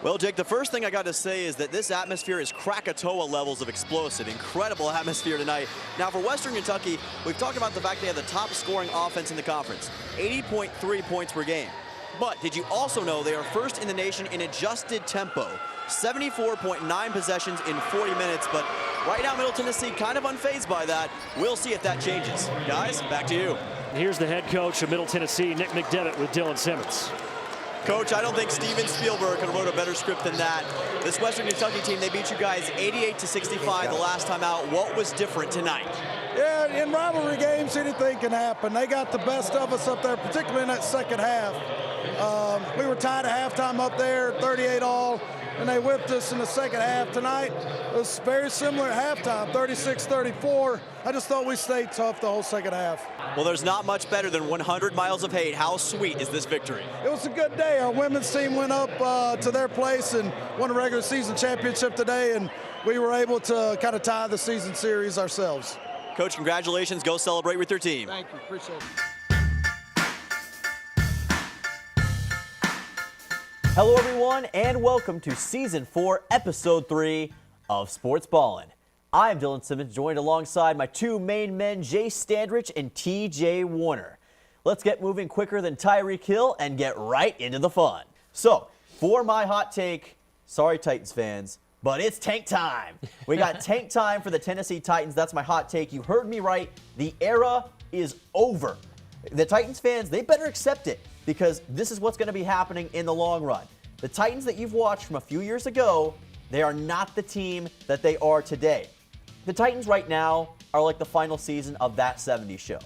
Well, Jake, the first thing I got to say is that this atmosphere is Krakatoa levels of explosive. Incredible atmosphere tonight. Now, for Western Kentucky, we've talked about the fact they have the top scoring offense in the conference, 80.3 points per game. But did you also know they are first in the nation in adjusted tempo, 74.9 possessions in 40 minutes, but right now Middle Tennessee kind of unfazed by that. We'll see if that changes. Guys, back to you. Here's the head coach of Middle Tennessee, Nick McDevitt, with Dylan Simmons. Coach, I don't think Steven Spielberg could have wrote a better script than that. This Western Kentucky team, they beat you guys 88-65 the last time out. What was different tonight? Yeah, in rivalry games, anything can happen. They got the best of us up there, particularly in that second half. We were tied at halftime up there, 38 all, and they whipped us in the second half. Tonight, it was very similar at halftime, 36-34. I just thought we stayed tough the whole second half. Well, there's not much better than 100 miles of hate. How sweet is this victory? It was a good day. Our women's team went up to their place and won a regular season championship today, and we were able to kind of tie the season series ourselves. Coach, congratulations. Go celebrate with your team. Thank you. Appreciate it. Hello, everyone, and welcome to Season 4, Episode 3 of Sports Ballin'. I'm Dylan Simmons, joined alongside my two main men, Jay Standrich and TJ Warner. Let's get moving quicker than Tyreek Hill and get right into the fun. So, for my hot take, sorry Titans fans, but it's tank time. We got tank time for the Tennessee Titans. That's my hot take. You heard me right. The era is over. The Titans fans, they better accept it, because this is what's going to be happening in the long run. The Titans that you've watched from a few years ago, they are not the team that they are today. The Titans right now are like the final season of That 70s Show.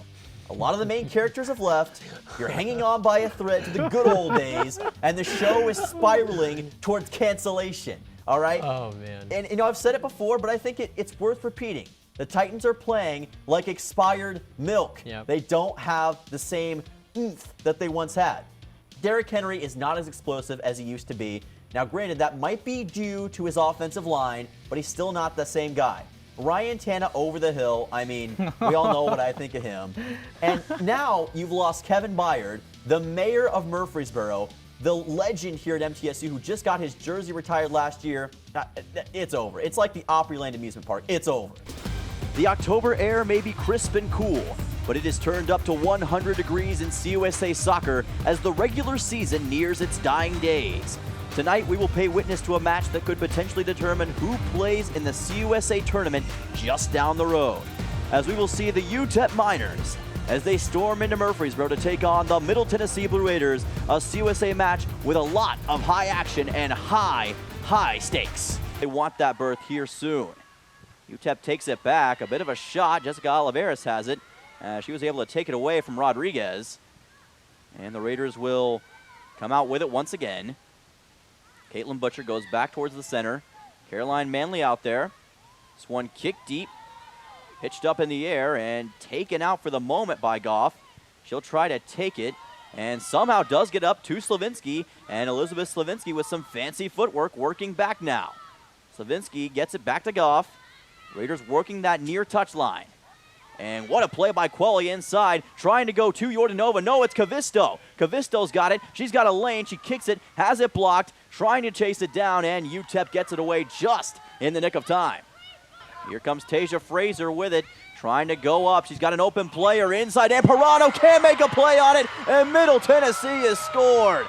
A lot of the main characters have left, you're hanging on by a thread to the good old days, and the show is spiraling towards cancellation, all right? Oh, man. And, you know, I've said it before, but I think it's worth repeating. The Titans are playing like expired milk. Yep. They don't have the same oomph that they once had. Derrick Henry is not as explosive as he used to be. Now, granted, that might be due to his offensive line, but he's still not the same guy. Ryan Tannehill over the hill, I mean, we all know what I think of him. And now you've lost Kevin Byard, the mayor of Murfreesboro, the legend here at MTSU who just got his jersey retired last year. It's over. It's like the Opryland amusement park. It's over. The October air may be crisp and cool, but it is turned up to 100 degrees in CUSA soccer as the regular season nears its dying days. Tonight, we will pay witness to a match that could potentially determine who plays in the CUSA tournament just down the road, as we will see the UTEP Miners as they storm into Murfreesboro to take on the Middle Tennessee Blue Raiders, a CUSA match with a lot of high action and high stakes. They want that berth here soon. UTEP takes it back, a bit of a shot. Jessica Oliveras has it. She was able to take it away from Rodriguez. And the Raiders will come out with it once again. Caitlin Butcher goes back towards the center. Caroline Manley out there. This one kicked deep, pitched up in the air, and taken out for the moment by Goff. She'll try to take it, and somehow does get up to Slavinsky, and Elizabeth Slavinsky with some fancy footwork working back now. Slavinsky gets it back to Goff. Raiders working that near touchline. And what a play by Quelly inside, trying to go to Yordanova. No, it's Cavisto. Cavisto's got it. She's got a lane. She kicks it, has it blocked, trying to chase it down, and UTEP gets it away just in the nick of time. Here comes Tasia Fraser with it, trying to go up. She's got an open player inside, and Pirano can't make a play on it, and Middle Tennessee is scored.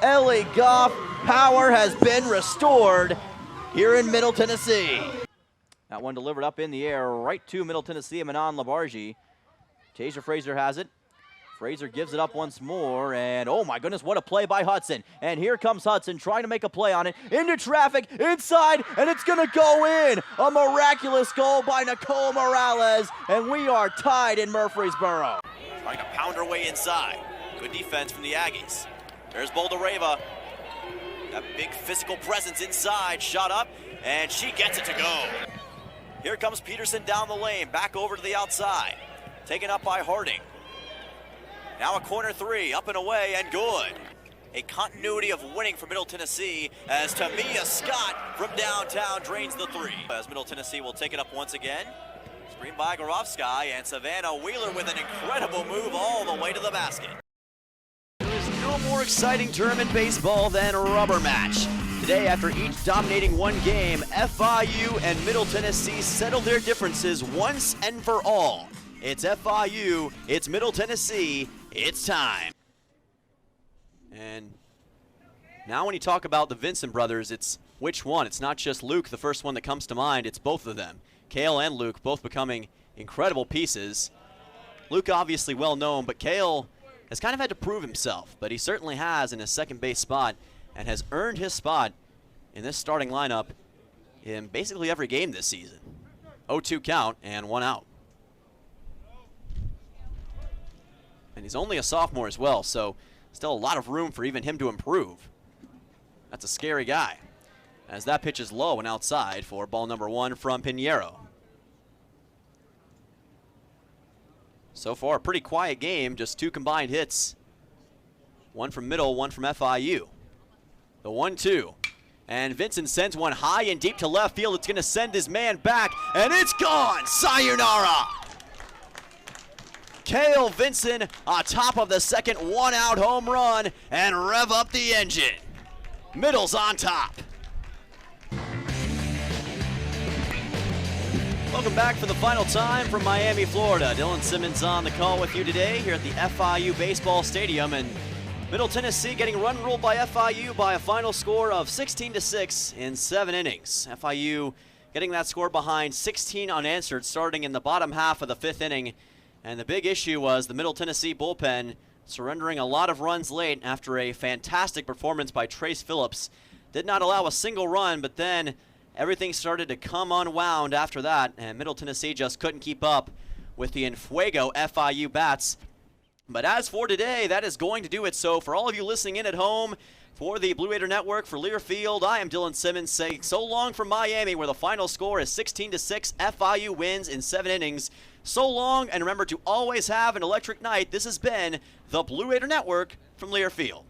Ellie Goff, power has been restored here in Middle Tennessee. That one delivered up in the air right to Middle Tennessee, Manon Labarge. Tasia Fraser has it. Fraser gives it up once more, and oh my goodness, what a play by Hudson. And here comes Hudson trying to make a play on it. Into traffic, inside, and it's going to go in. A miraculous goal by Nicole Morales, and we are tied in Murfreesboro. Trying to pound her way inside. Good defense from the Aggies. There's Boldareva. That big physical presence inside, shot up, and she gets it to go. Here comes Peterson down the lane, back over to the outside. Taken up by Harding. Now a corner three, up and away, and good. A continuity of winning for Middle Tennessee as Tamia Scott from downtown drains the three. As Middle Tennessee will take it up once again. Screen by Gorovsky, and Savannah Wheeler with an incredible move all the way to the basket. There is no no more exciting tournament baseball than rubber match. Today, after each dominating one game, FIU and Middle Tennessee settled their differences once and for all. It's FIU, it's Middle Tennessee, it's time. And now when you talk about the Vincent brothers, it's which one? It's not just Luke, the first one that comes to mind, it's both of them. Cale and Luke both becoming incredible pieces. Luke obviously well known, but Cale has kind of had to prove himself, but he certainly has in his second base spot and has earned his spot in this starting lineup in basically every game this season. 0-2 count and 1 out. And he's only a sophomore as well, so still a lot of room for even him to improve. That's a scary guy, as that pitch is low and outside for ball number 1 from Pinheiro. So far, a pretty quiet game, just 2 combined hits. 1 from Middle, 1 from FIU. The 1-2. And Vincent sends one high and deep to left field. It's going to send his man back, and it's gone! Sayonara! Cale Vincent on top of the second 1-out home run and rev up the engine. Middle's on top. Welcome back for the final time from Miami, Florida. Dylan Simmons on the call with you today here at the FIU Baseball Stadium. And Middle Tennessee getting run ruled by FIU by a final score of 16-6 in 7 innings. FIU getting that score behind 16 unanswered starting in the bottom half of the 5th inning. And the big issue was the Middle Tennessee bullpen surrendering a lot of runs late after a fantastic performance by Trace Phillips. Did not allow a single run, but then everything started to come unwound after that, and Middle Tennessee just couldn't keep up with the Enfuego FIU bats. But as for today, that is going to do it. So for all of you listening in at home, for the Blue Raider Network, for Learfield, I am Dylan Simmons saying so long from Miami, where the final score is 16-6. FIU wins in 7 innings. So long, and remember to always have an electric night. This has been the Blue Raider Network from Learfield.